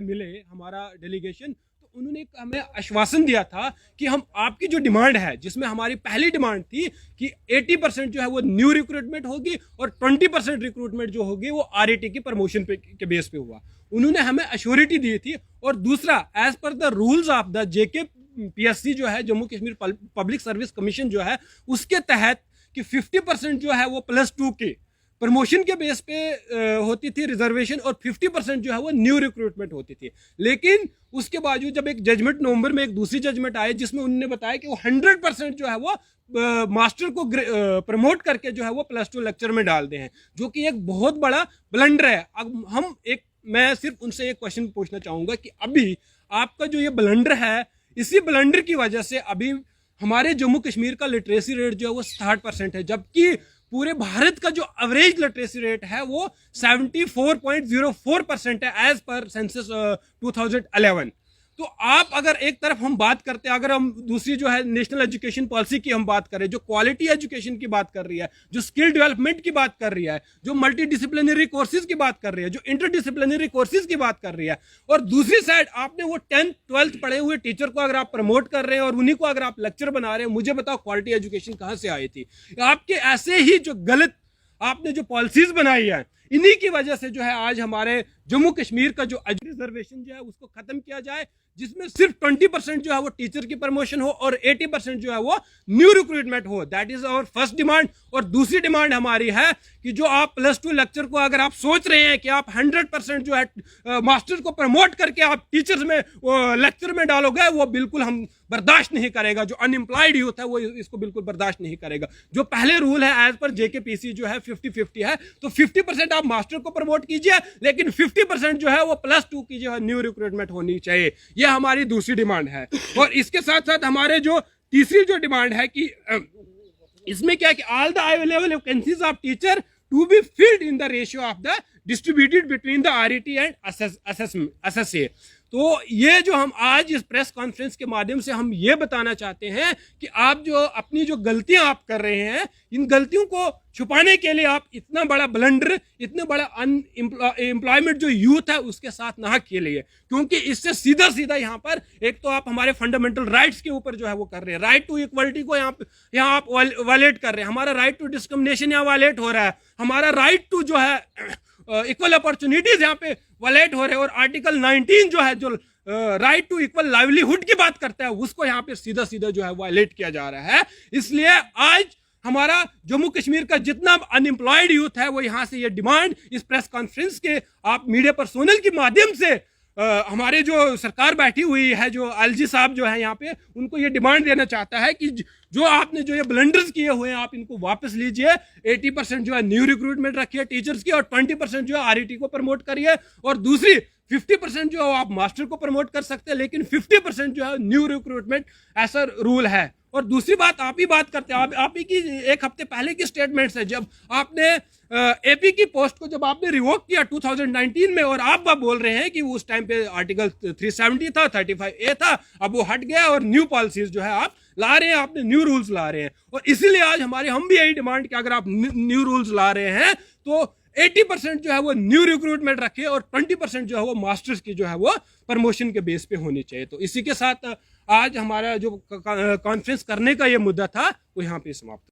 मिले हमारा डेलीगेशन, तो उन्होंने हमें आश्वासन दिया था कि हम आपकी जो डिमांड है, जिसमें हमारी पहली डिमांड थी कि 80% जो है वो न्यू रिक्रूटमेंट होगी और 20% रिक्रूटमेंट जो होगी वो RET की प्रमोशन के बेस पे हुआ। उन्होंने हमें अश्योरिटी दी थी। और दूसरा, as per the rules of the JKPSC जो है, Jammu Kashmir public service commission जो है, उसके तहत कि 50% जो है वो +2 के प्रमोशन के बेस पे होती थी रिजर्वेशन, और 50% जो है वो न्यू रिक्रूटमेंट होती थी। लेकिन उसके बावजूद जब एक जजमेंट नवंबर में एक दूसरी जजमेंट आई, जिसमें उन्होंने बताया कि वो 100% जो है वो मास्टर को प्रमोट करके जो है वो +2 लेक्चर में डाल दे हैं, जो कि एक बहुत बड़ा ब्लंडर है। अब मैं सिर्फ उनसे एक क्वेश्चन पूछना चाहूंगा कि अभी आपका जो ये ब्लंडर है, इसी ब्लंडर की वजह से अभी हमारे जम्मू कश्मीर का लिटरेसी रेट जो है वो 60% है, जबकि पूरे भारत का जो एवरेज लिटरेसी रेट है वो 74.04% है एज पर सेंसस 2011। तो आप अगर एक तरफ हम बात करते हैं, अगर हम दूसरी जो है नेशनल एजुकेशन पॉलिसी की हम बात करें, जो क्वालिटी एजुकेशन की बात कर रही है, जो स्किल डेवलपमेंट की बात कर रही है, जो मल्टी डिसिप्लिनरी कोर्सेज की बात कर रही है, जो इंटर डिसिप्लिनरी कोर्सेज की बात कर रही है, और दूसरी साइड आपने वो 10th 12th पढ़े हुए टीचर को अगर आप प्रमोट कर रहे हैं और उन्हीं को अगर आप लेक्चर बना रहे हैं, मुझे बताओ क्वालिटी एजुकेशन कहां से आई थी? आपके ऐसे ही जो गलत आपने जो पॉलिसीज बनाई है, इन्हीं की वजह से जो है आज हमारे जम्मू कश्मीर का जो रिजर्वेशन जो है उसको खत्म किया जाए, जिसमें सिर्फ 20% जो है वो टीचर की प्रमोशन हो और 80% जो है वो न्यू रिक्रूटमेंट हो। That is our first demand. और दूसरी डिमांड हमारी है कि जो आप +2 लेक्चर को अगर आप सोच रहे हैं कि आप 100% जो है मास्टर को प्रमोट करके आप टीचर्स में लेक्चर में डालोगे, वो बिल्कुल हम बर्दाश्त नहीं करेगा। जो अनएम्प्लॉयड यूथ है वो इसको बिल्कुल बर्दाश्त नहीं करेगा। जो पहले रूल है एज पर JKPC जो है 50-50 है, तो 50% आप मास्टर को प्रमोट कीजिए, लेकिन 50% जो है वो +2 की जो है न्यू रिक्रूटमेंट होनी चाहिए। ये हमारी दूसरी डिमांड है। और इसके साथ साथ हमारे जो तीसरी जो डिमांड है कि इसमें क्या है कि all the available vacancies of teacher to be filled in the ratio of the distributed between the RET and SSA। तो ये जो हम आज इस प्रेस कॉन्फ्रेंस के माध्यम से हम ये बताना चाहते हैं कि आप जो अपनी जो गलतियां आप कर रहे हैं, इन गलतियों को छुपाने के लिए आप इतना बड़ा ब्लंडर, इतना बड़ा अनएम्प्लॉयमेंट जो यूथ है उसके साथ ना खेलिए, क्योंकि इससे सीधा सीधा यहाँ पर एक तो आप हमारे फंडामेंटल राइट्स के ऊपर जो है वो कर रहे हैं। राइट टू इक्वलिटी को यहाँ आप वायलेट कर रहे हैं, हमारा राइट टू डिस्क्रिमिनेशन यहाँ वायलेट हो रहा है, हमारा राइट टू जो है इक्वल अपॉर्चुनिटीज यहाँ पे वायलेट हो रहे हैं, और आर्टिकल 19 जो है जो राइट टू इक्वल लाइवलीहुड की बात करता है उसको यहाँ पे सीधा सीधा जो है वायलेट किया जा रहा है। इसलिए आज हमारा जम्मू कश्मीर का जितना अनएम्प्लॉयड यूथ है वो यहाँ से ये डिमांड इस प्रेस कॉन्फ्रेंस के आप मीडिया पर्सोनल के माध्यम से हमारे जो सरकार बैठी हुई है, जो LG साहब जो है यहाँ पे, उनको ये डिमांड देना चाहता है कि जो आपने जो ये ब्लंडर्स किए हुए हैं आप इनको वापस लीजिए। 80% जो है न्यू रिक्रूटमेंट रखिए टीचर्स की, और 20% जो है RET को प्रमोट करिए, और दूसरी 50% जो है आप मास्टर को प्रमोट कर सकते हैं, लेकिन 50% जो है न्यू रिक्रूटमेंट ऐसा रूल है। और दूसरी बात आप ही बात करते हैं, आप ही की एक हफ्ते पहले की स्टेटमेंट्स है, जब आपने AP की पोस्ट को जब आपने रिवोक किया 2019 में, और आप बोल रहे हैं कि उस टाइम पे आर्टिकल 370 था, 35A था, अब वो हट गया और न्यू पॉलिसीज जो है आप ला रहे हैं, आपने न्यू रूल्स ला रहे हैं। और इसीलिए आज हम भी यही डिमांड कि अगर आप न्यू रूल्स ला रहे हैं तो 80% जो है वो न्यू रिक्रूटमेंट रखे और 20% जो है वो मास्टर्स की जो है वो प्रमोशन के बेस पे होनी चाहिए। तो इसी के साथ आज हमारा जो कॉन्फ्रेंस करने का ये मुद्दा था वो यहाँ पे समाप्त।